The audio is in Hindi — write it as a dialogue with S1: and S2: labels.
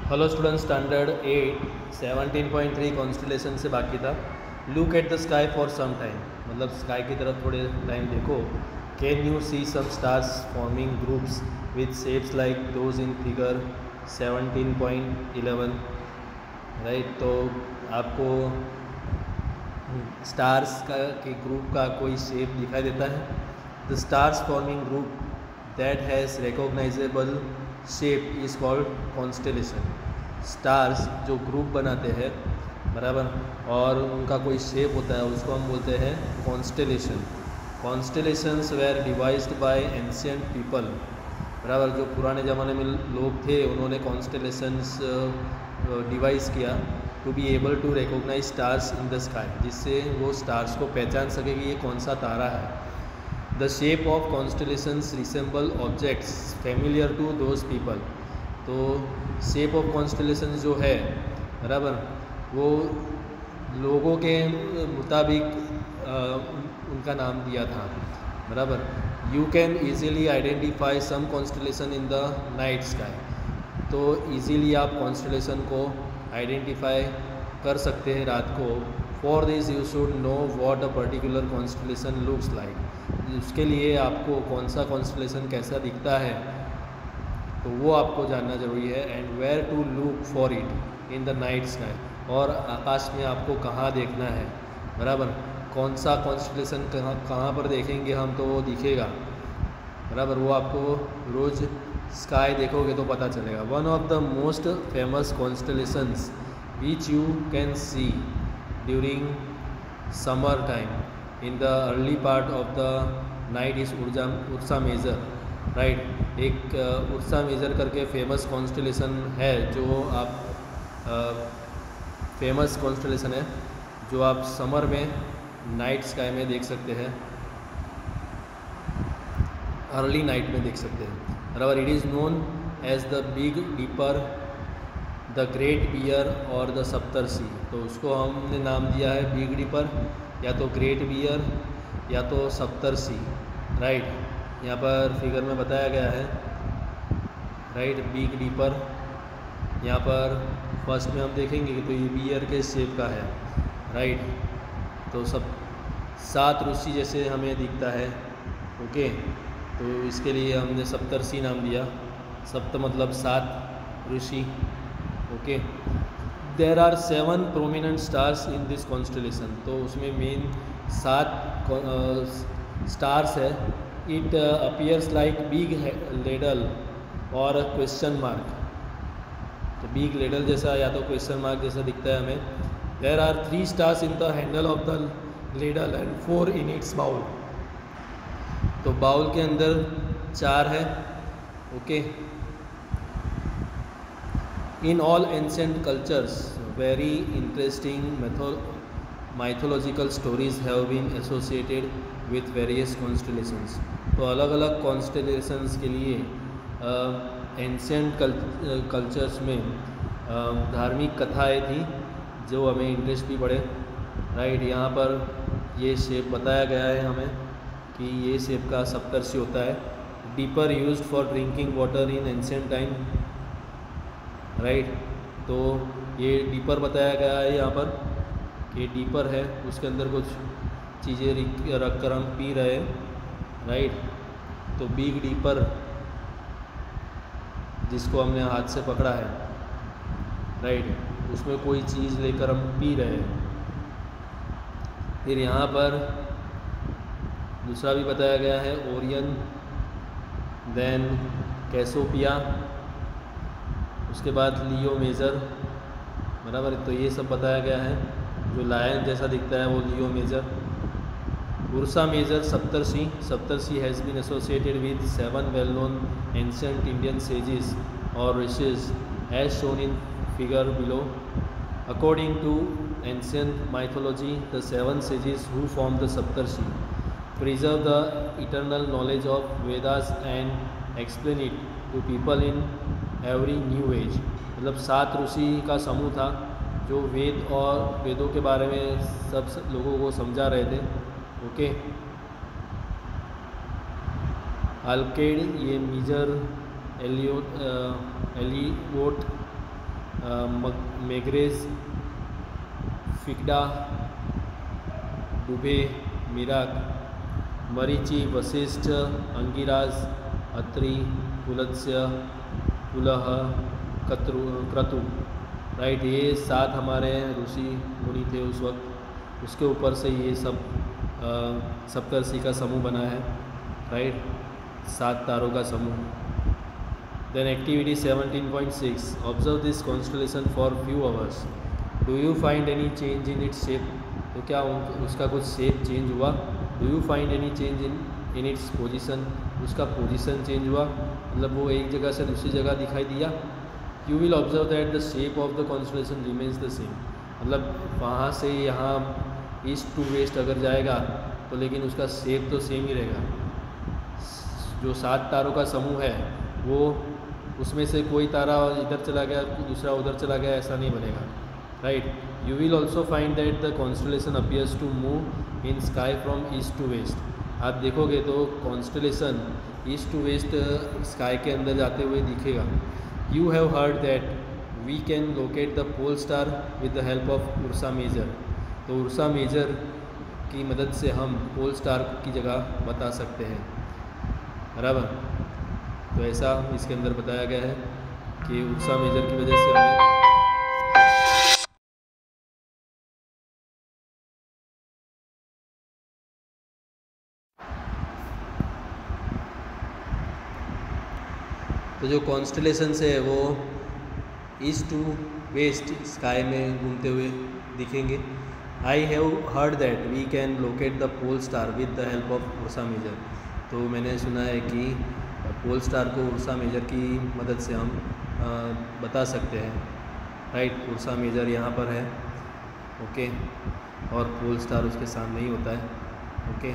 S1: हेलो स्टूडेंट, स्टैंडर्ड 8 17.3 कॉन्स्टलेशन से बाकी था। Look at the sky for some time, मतलब स्काई की तरफ थोड़े टाइम देखो। Can you see some stars forming groups with shapes like those in figure 17.11, right. तो आपको स्टार्स का के ग्रुप का कोई शेप दिखाई देता है। The stars forming group that has recognisable shape is called constellation. Stars जो ग्रुप बनाते हैं, बराबर, और उनका कोई शेप होता है, उसको हम बोलते हैं constellation. Constellations were devised by ancient people, बराबर। जो पुराने ज़माने में लोग थे, उन्होंने कॉन्स्टेलेशंस डिवाइस किया to be able to recognise stars in the sky, जिससे वो स्टार्स को पहचान सके कि ये कौन सा तारा है। The shape of constellations resemble objects familiar to those people. तो शेप ऑफ कॉन्स्टेलेशंस जो है, बराबर, वो लोगों के मुताबिक उनका नाम दिया था, बराबर। You can easily identify some constellation in the night sky. तो ईज़िली आप कॉन्स्टेलेशन को आइडेंटिफाई कर सकते हैं रात को। For this you should know what a particular constellation looks like. उसके लिए आपको कौन सा कॉन्स्टेलेशन कैसा दिखता है, तो वो आपको जानना ज़रूरी है। And where to look for it in the night sky, और आकाश में आपको कहाँ देखना है, बराबर। कौन सा कॉन्स्टेलेशन कहाँ पर देखेंगे हम, तो वो दिखेगा, बराबर। वो आपको रोज़ स्काई देखोगे तो पता चलेगा। One of the most famous constellations which you can see during summer time in the early part of the night is Ursa Major, right. एक उर्सा मेजर करके फेमस कॉन्स्टेलेशन है, जो आप फेमस कॉन्स्टेलेशन है जो आप समर में नाइट स्काई में देख सकते हैं, अर्ली नाइट में देख सकते हैं, बराबर। It is known as the Big Dipper, the Great Bear और द सप्तर्षि। तो उसको हमने नाम दिया है बिग डीपर, या तो ग्रेट बियर, या तो सप्तर्षि, राइट। यहाँ पर फिगर में बताया गया है, राइट, बिग डीपर। यहाँ पर फर्स्ट में हम देखेंगे कि तो ये बियर के शेप का है, राइट। तो सब 7 ऋषि जैसे हमें दिखता है, ओके। तो इसके लिए हमने सप्तर्षि नाम दिया। सप्त मतलब 7 ऋषि, okay. There are 7 prominent stars in this constellation. तो उसमें मेन 7 स्टार्स है। It appears like big ladle और क्वेश्चन मार्क। तो बिग लेडल जैसा या तो क्वेश्चन मार्क जैसा दिखता है हमें। There are 3 stars in the handle of the ladle and 4 in its bowl. तो बाउल के अंदर 4 है, okay. In all ancient cultures very interesting mythological stories have been associated with various constellations। तो अलग अलग कॉन्स्टेलेशंस के लिए एंशिएंट कल्चर्स में धार्मिक कथाएं थी जो हमें इंटरेस्ट भी पड़े, राइट। यहाँ पर ये शेप बताया गया है हमें कि ये शेप का सप्तर्षि होता है। Deeper used for drinking water in ancient time, right. तो ये डीपर बताया गया है यहाँ पर, ये डीपर है, उसके अंदर कुछ चीज़ें रख कर हम पी रहे हैं, राइट। तो बिग डीपर जिसको हमने हाथ से पकड़ा है, राइट, उसमें कोई चीज़ लेकर हम पी रहे हैं। फिर यहाँ पर दूसरा भी बताया गया है, ओरियन, देन कैसोपिया, उसके बाद लियो मेजर, बराबर। तो ये सब बताया गया है। जो लायन जैसा दिखता है वो Leo major. Ursa major Saptarishi. Saptarishi has been associated with 7 well known ancient Indian sages और rishis as shown in figure below. According to ancient mythology, the 7 sages who form the Saptarshi preserve the eternal knowledge of Vedas and explain it to people in every new age। मतलब 7 ऋषि का समूह था जो वेद और वेदों के बारे में सब लोगों को समझा रहे थे, ओके। अल्केड, ये मीजर, एलियोट, मेग्रेस, फिगडा, डुबे, मिराक, मरीचि, वशिष्ठ, अंगिराज, अत्रि, पुलत्स्य, पुलह, क्रतु। राइट, ये 7 हमारे ऋषि मुनि थे उस वक्त, उसके ऊपर से ये सब सप्तर्षि का समूह बना है। राइट, 7 तारों का समूह। Then activity 17.6, observe this constellation for few hours, do you find any change in its shape. तो क्या उसका कुछ शेप चेंज हुआ। Do you find any change in its position, उसका पोजिशन चेंज हुआ, मतलब वो एक जगह से दूसरी जगह दिखाई दिया। You will observe that the shape of the constellation remains the same, मतलब वहाँ से यहाँ ईस्ट टू वेस्ट अगर जाएगा तो लेकिन उसका शेप तो सेम ही रहेगा। जो 7 तारों का समूह है वो उसमें से कोई तारा इधर चला गया, दूसरा उधर चला गया, ऐसा नहीं बनेगा। Right, you will also find that the constellation appears to move in sky from east to west. आप देखोगे तो constellation east to west sky के अंदर जाते हुए दिखेगा। You have heard that we can locate the pole star with the help of Ursa Major. तो उर्सा मेजर की मदद से हम पोल स्टार की जगह बता सकते हैं, बराबर। तो ऐसा इसके अंदर बताया गया है कि उर्सा मेजर की वजह से हमें तो जो कॉन्स्टलेशंस है वो ईस्ट टू वेस्ट स्काई में घूमते हुए दिखेंगे। I have heard that we can locate the pole star with the help of Ursa Major. तो मैंने सुना है कि पोल स्टार को उर्सा मेजर की मदद से हम बता सकते हैं। राइट, उर्सा मेजर यहाँ पर है, ओके, और पोल स्टार उसके सामने ही होता है, ओके।